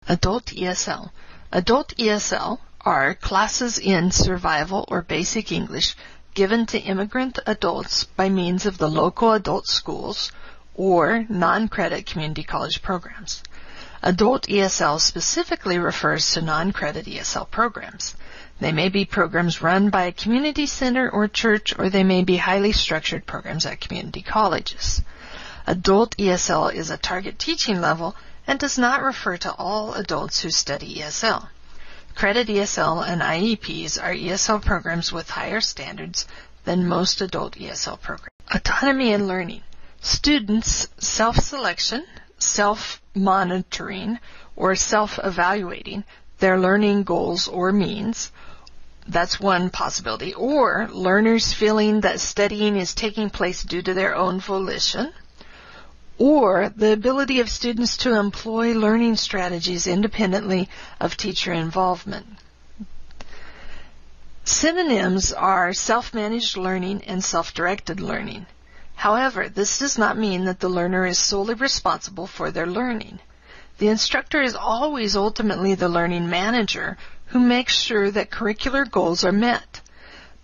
Adult ESL. Adult ESL are classes in survival or basic English given to immigrant adults by means of the local adult schools or non-credit community college programs. Adult ESL specifically refers to non-credit ESL programs. They may be programs run by a community center or church, or they may be highly structured programs at community colleges. Adult ESL is a target teaching level and does not refer to all adults who study ESL. Credit ESL and IEPs are ESL programs with higher standards than most adult ESL programs. Autonomy and learning. Students' self-selection, self-monitoring, or self-evaluating their learning goals or means. That's one possibility. Or learners feeling that studying is taking place due to their own volition. Or the ability of students to employ learning strategies independently of teacher involvement. Synonyms are self-managed learning and self-directed learning. However, this does not mean that the learner is solely responsible for their learning. The instructor is always ultimately the learning manager who makes sure that curricular goals are met.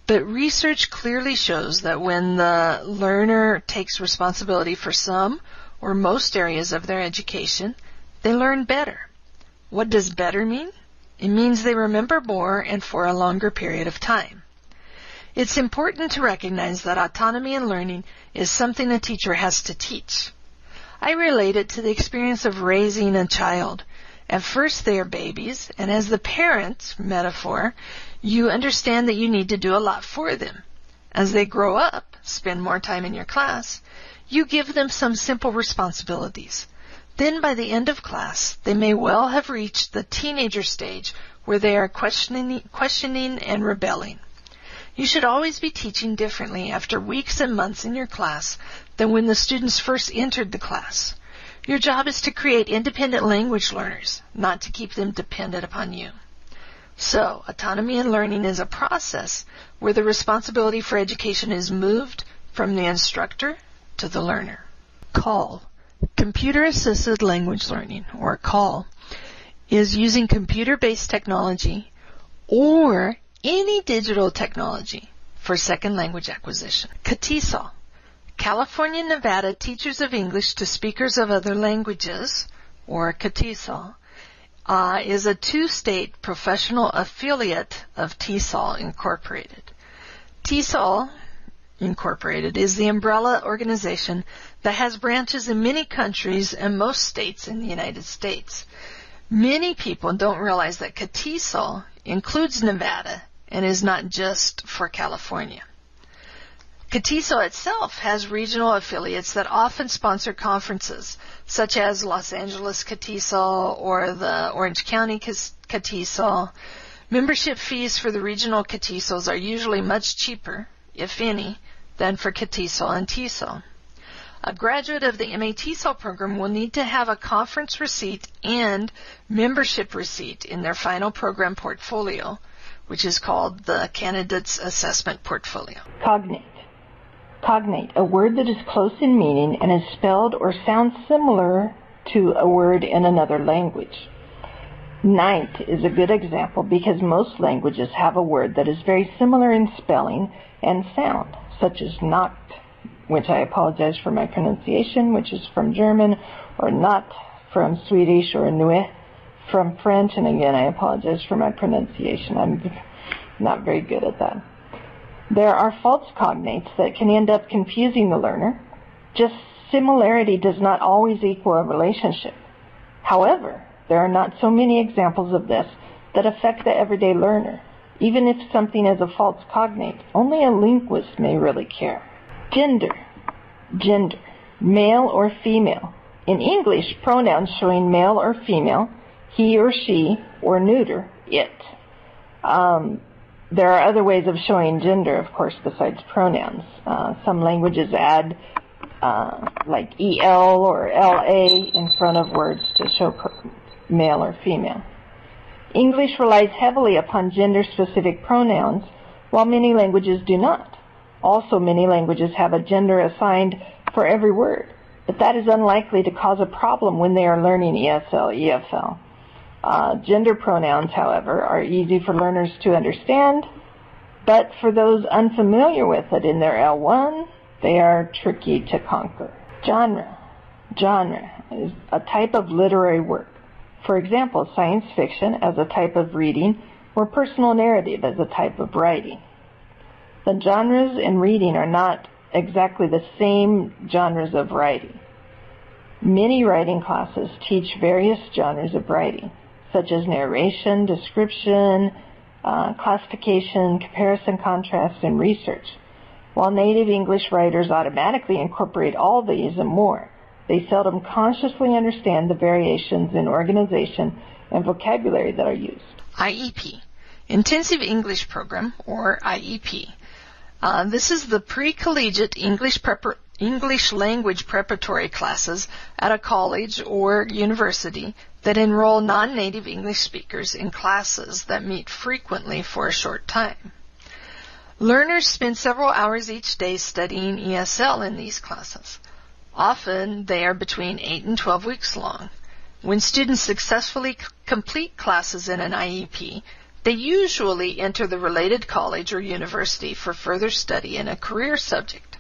But research clearly shows that when the learner takes responsibility for some or most areas of their education, they learn better. What does better mean? It means they remember more and for a longer period of time. It's important to recognize that autonomy in learning is something a teacher has to teach. I relate it to the experience of raising a child. At first they are babies, and as the parent, metaphor, you understand that you need to do a lot for them. As they grow up, spend more time in your class, you give them some simple responsibilities. Then by the end of class, they may well have reached the teenager stage where they are questioning and rebelling. You should always be teaching differently after weeks and months in your class than when the students first entered the class. Your job is to create independent language learners, not to keep them dependent upon you. So, autonomy in learning is a process where the responsibility for education is moved from the instructor to the learner. CAL, Computer-Assisted Language Learning, or CAL, is using computer-based technology or any digital technology for second language acquisition. CATESOL, California, Nevada Teachers of English to Speakers of Other Languages, or CATESOL, is a two-state professional affiliate of TESOL Incorporated. TESOL Incorporated is the umbrella organization that has branches in many countries and most states in the United States. Many people don't realize that CATESOL includes Nevada and is not just for California. CATESOL itself has regional affiliates that often sponsor conferences, such as Los Angeles CATESOL or the Orange County CATESOL. Membership fees for the regional CATESOLs are usually much cheaper, if any, than for CATESOL and TESOL. A graduate of the MA TESOL program will need to have a conference receipt and membership receipt in their final program portfolio, which is called the Candidate's Assessment Portfolio. Cognate. Cognate, a word that is close in meaning and is spelled or sounds similar to a word in another language. Night is a good example because most languages have a word that is very similar in spelling and sound, such as Nacht, which I apologize for my pronunciation, which is from German, or Natt from Swedish, or Nuit from French, and again I apologize for my pronunciation. I'm not very good at that. There are false cognates that can end up confusing the learner. Just similarity does not always equal a relationship. However, there are not so many examples of this that affect the everyday learner. Even if something is a false cognate, only a linguist may really care. Gender. Gender. Male or female. In English, pronouns showing male or female, he or she, or neuter, it. There are other ways of showing gender, of course, besides pronouns. Some languages add like EL or LA in front of words to show male or female. English relies heavily upon gender-specific pronouns, while many languages do not. Also, many languages have a gender assigned for every word, but that is unlikely to cause a problem when they are learning ESL, EFL. Gender pronouns, however, are easy for learners to understand, but for those unfamiliar with it in their L1, they are tricky to conquer. Genre. Genre is a type of literary work. For example, science fiction as a type of reading, or personal narrative as a type of writing. The genres in reading are not exactly the same genres of writing. Many writing classes teach various genres of writing, such as narration, description, classification, comparison, contrast, and research. While native English writers automatically incorporate all these and more, they seldom consciously understand the variations in organization and vocabulary that are used. IEP, Intensive English Program, or IEP. This is the pre-collegiate English language preparatory classes at a college or university that enroll non-native English speakers in classes that meet frequently for a short time. Learners spend several hours each day studying ESL in these classes. Often they are between 8 and 12 weeks long. When students successfully complete classes in an IEP, they usually enter the related college or university for further study in a career subject.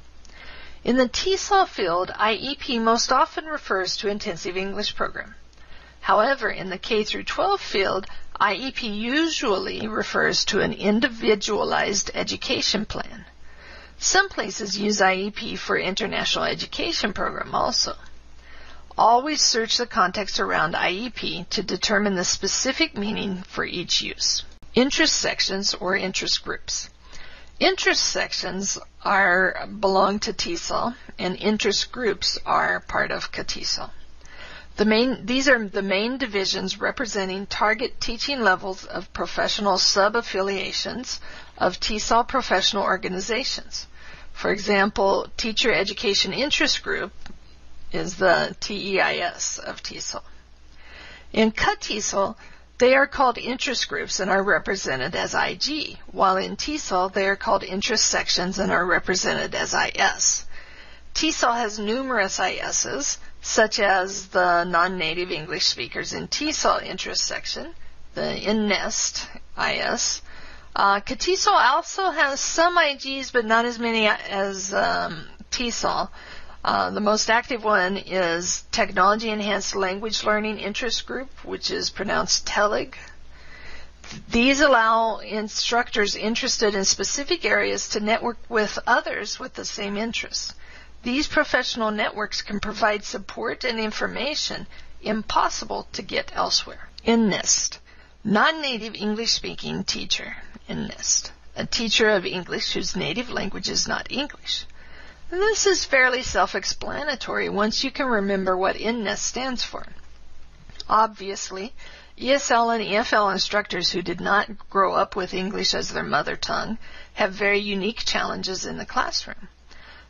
In the TESOL field, IEP most often refers to Intensive English Program. However, in the K through 12 field, IEP usually refers to an individualized education plan. Some places use IEP for International Education Program also. Always search the context around IEP to determine the specific meaning for each use. Interest sections or interest groups. Interest sections belong to TESOL, and interest groups are part of CATESOL. These are the main divisions representing target teaching levels of professional sub-affiliations of TESOL professional organizations. For example, Teacher Education Interest Group is the TEIS of TESOL. In CATESOL, they are called interest groups and are represented as IG, while in TESOL they are called interest sections and are represented as IS. TESOL has numerous ISs, such as the non-native English speakers in TESOL interest section, the NNEST IS. CATESOL also has some IGs, but not as many as TESOL. The most active one is Technology Enhanced Language Learning Interest Group, which is pronounced TELIG. These allow instructors interested in specific areas to network with others with the same interests. These professional networks can provide support and information impossible to get elsewhere. NNEST, non-native English-speaking teacher. NNEST, a teacher of English whose native language is not English. This is fairly self-explanatory once you can remember what NNEST stands for. Obviously, ESL and EFL instructors who did not grow up with English as their mother tongue have very unique challenges in the classroom.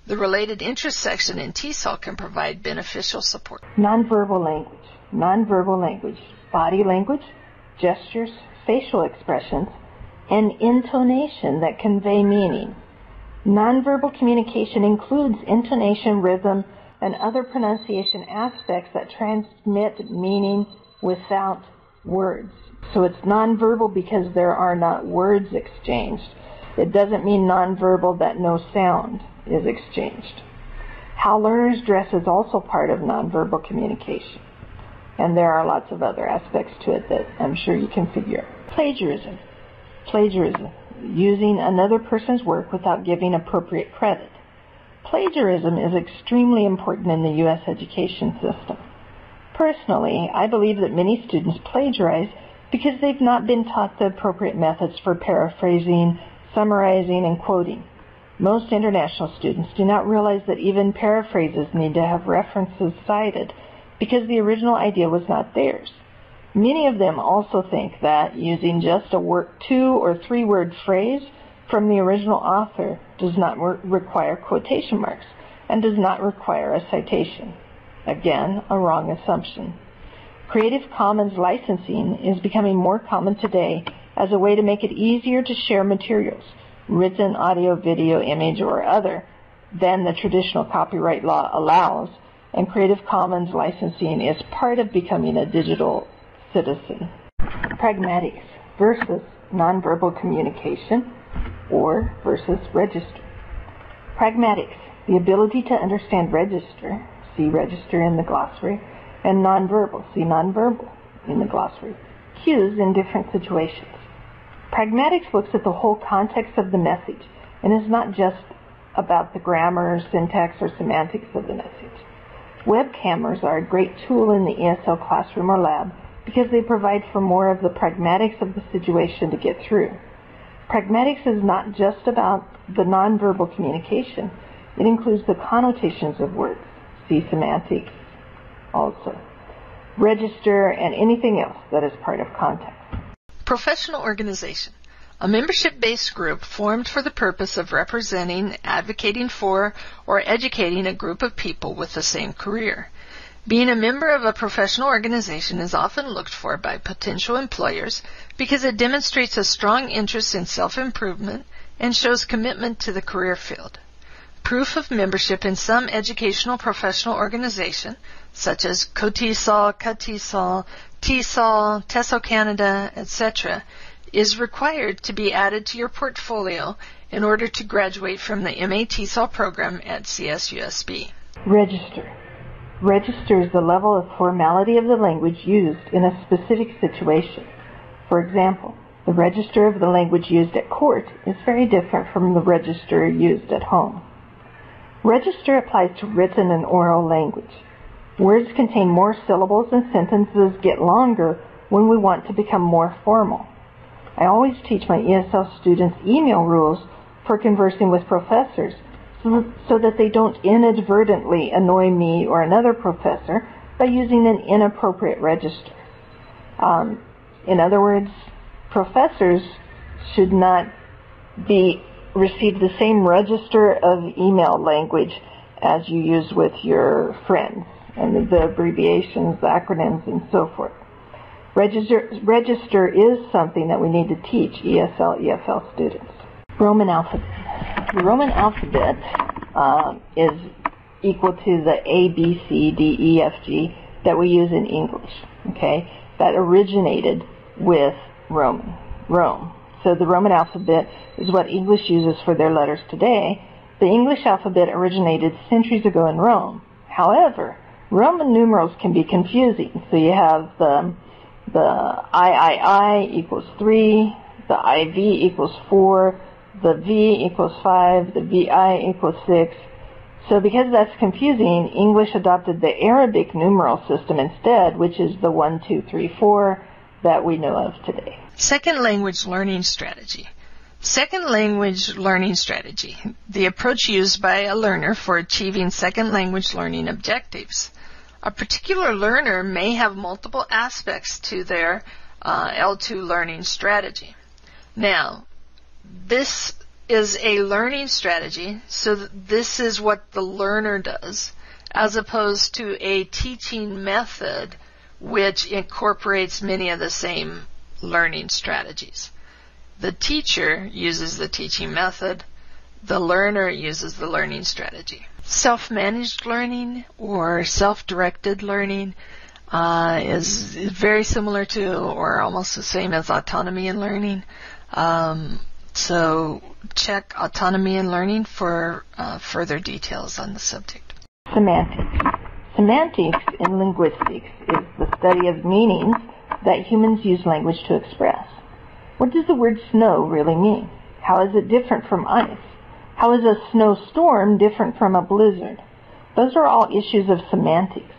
The related interest section in TESOL can provide beneficial support. Nonverbal language. Nonverbal language. Body language, gestures, facial expressions, and intonation that convey meaning. Nonverbal communication includes intonation, rhythm, and other pronunciation aspects that transmit meaning without words. So it's nonverbal because there are not words exchanged. It doesn't mean nonverbal that no sound is exchanged. How learners dress is also part of nonverbal communication. And there are lots of other aspects to it that I'm sure you can figure out. Plagiarism. Plagiarism. Using another person's work without giving appropriate credit. Plagiarism is extremely important in the U.S. education system. Personally, I believe that many students plagiarize because they've not been taught the appropriate methods for paraphrasing, summarizing, and quoting. Most international students do not realize that even paraphrases need to have references cited because the original idea was not theirs. Many of them also think that using just a 2 or 3 word phrase from the original author does not require quotation marks and does not require a citation. Again, a wrong assumption. Creative Commons licensing is becoming more common today as a way to make it easier to share materials, written, audio, video, image, or other, than the traditional copyright law allows, and Creative Commons licensing is part of becoming a digital citizen. Pragmatics versus nonverbal communication or versus register. Pragmatics, the ability to understand register, see register in the glossary, and nonverbal, see nonverbal in the glossary, cues in different situations. Pragmatics looks at the whole context of the message and is not just about the grammar, syntax, or semantics of the message. Web cameras are a great tool in the ESL classroom or lab because they provide for more of the pragmatics of the situation to get through. Pragmatics is not just about the nonverbal communication. It includes the connotations of words, see semantics also, register, and anything else that is part of context. Professional organization. A membership-based group formed for the purpose of representing, advocating for, or educating a group of people with the same career. Being a member of a professional organization is often looked for by potential employers because it demonstrates a strong interest in self-improvement and shows commitment to the career field. Proof of membership in some educational professional organization, such as CATESOL, TESOL, TESOL Canada, etc., is required to be added to your portfolio in order to graduate from the MA TESOL program at CSUSB. Register. Register is the level of formality of the language used in a specific situation. For example, the register of the language used at court is very different from the register used at home. Register applies to written and oral language. Words contain more syllables and sentences get longer when we want to become more formal. I always teach my ESL students email rules for conversing with professors so that they don't inadvertently annoy me or another professor by using an inappropriate register. In other words, professors should not receive the same register of email language as you use with your friends, and the abbreviations, the acronyms, and so forth. Register is something that we need to teach ESL, EFL students. Roman alphabet. The Roman alphabet is equal to the A, B, C, D, E, F, G that we use in English. Okay, that originated with Rome. So the Roman alphabet is what English uses for their letters today. The English alphabet originated centuries ago in Rome. However, Roman numerals can be confusing. So you have the III equals 3, the IV equals 4, the V equals 5, the VI equals 6. So because that's confusing, English adopted the Arabic numeral system instead, which is the 1, 2, 3, 4 that we know of today. Second language learning strategy. Second language learning strategy, the approach used by a learner for achieving second language learning objectives. A particular learner may have multiple aspects to their L2 learning strategy. Now, this is a learning strategy, so this is what the learner does, as opposed to a teaching method which incorporates many of the same learning strategies. The teacher uses the teaching method. The learner uses the learning strategy. Self-managed learning or self-directed learning is very similar to or almost the same as autonomy in learning. So check autonomy in learning for further details on the subject. Semantics. Semantics in linguistics is the study of meanings that humans use language to express. What does the word snow really mean? How is it different from ice? How is a snowstorm different from a blizzard? Those are all issues of semantics.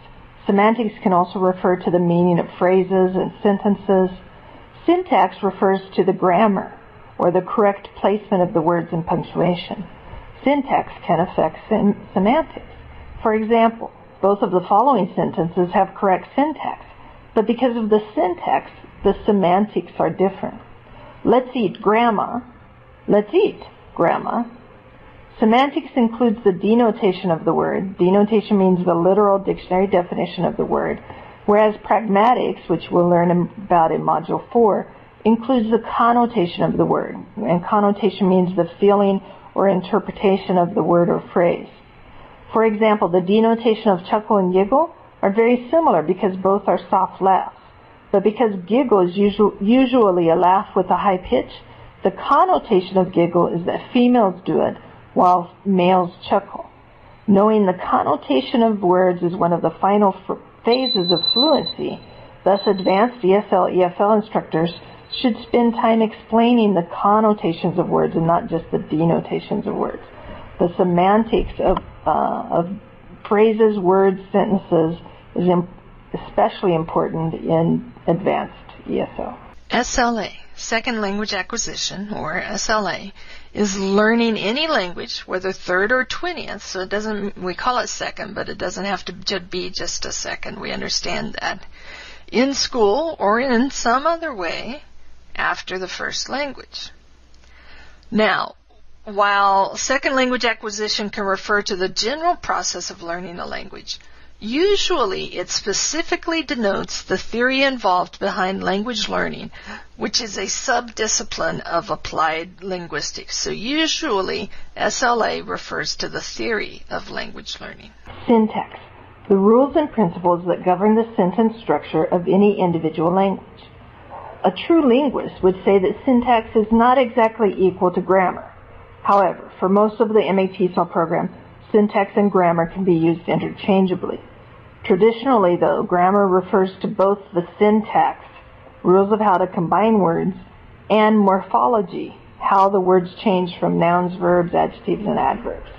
Semantics can also refer to the meaning of phrases and sentences. Syntax refers to the grammar or the correct placement of the words and punctuation. Syntax can affect semantics. For example, both of the following sentences have correct syntax, but because of the syntax, the semantics are different. Let's eat grandma. Let's eat grandma. Semantics includes the denotation of the word. Denotation means the literal dictionary definition of the word, whereas pragmatics, which we'll learn about in Module 4, includes the connotation of the word, and connotation means the feeling or interpretation of the word or phrase. For example, the denotation of chuckle and giggle are very similar because both are soft laughs. But because giggle is usually a laugh with a high pitch, the connotation of giggle is that females do it while males chuckle. Knowing the connotation of words is one of the final phases of fluency. Thus, advanced ESL, EFL instructors should spend time explaining the connotations of words and not just the denotations of words. The semantics of phrases, words, sentences is especially important in advanced ESL. SLA, Second Language Acquisition, or SLA, is learning any language, whether third or 20th. So it doesn't, we call it second, but it doesn't have to be just a second. We understand that. In school or in some other way after the first language. Now, while second language acquisition can refer to the general process of learning a language, usually it specifically denotes the theory involved behind language learning, which is a subdiscipline of applied linguistics. So usually SLA refers to the theory of language learning. Syntax, the rules and principles that govern the sentence structure of any individual language. A true linguist would say that syntax is not exactly equal to grammar. However, for most of the MA TESOL program, syntax and grammar can be used interchangeably. Traditionally, though, grammar refers to both the syntax, rules of how to combine words, and morphology, how the words change from nouns, verbs, adjectives, and adverbs.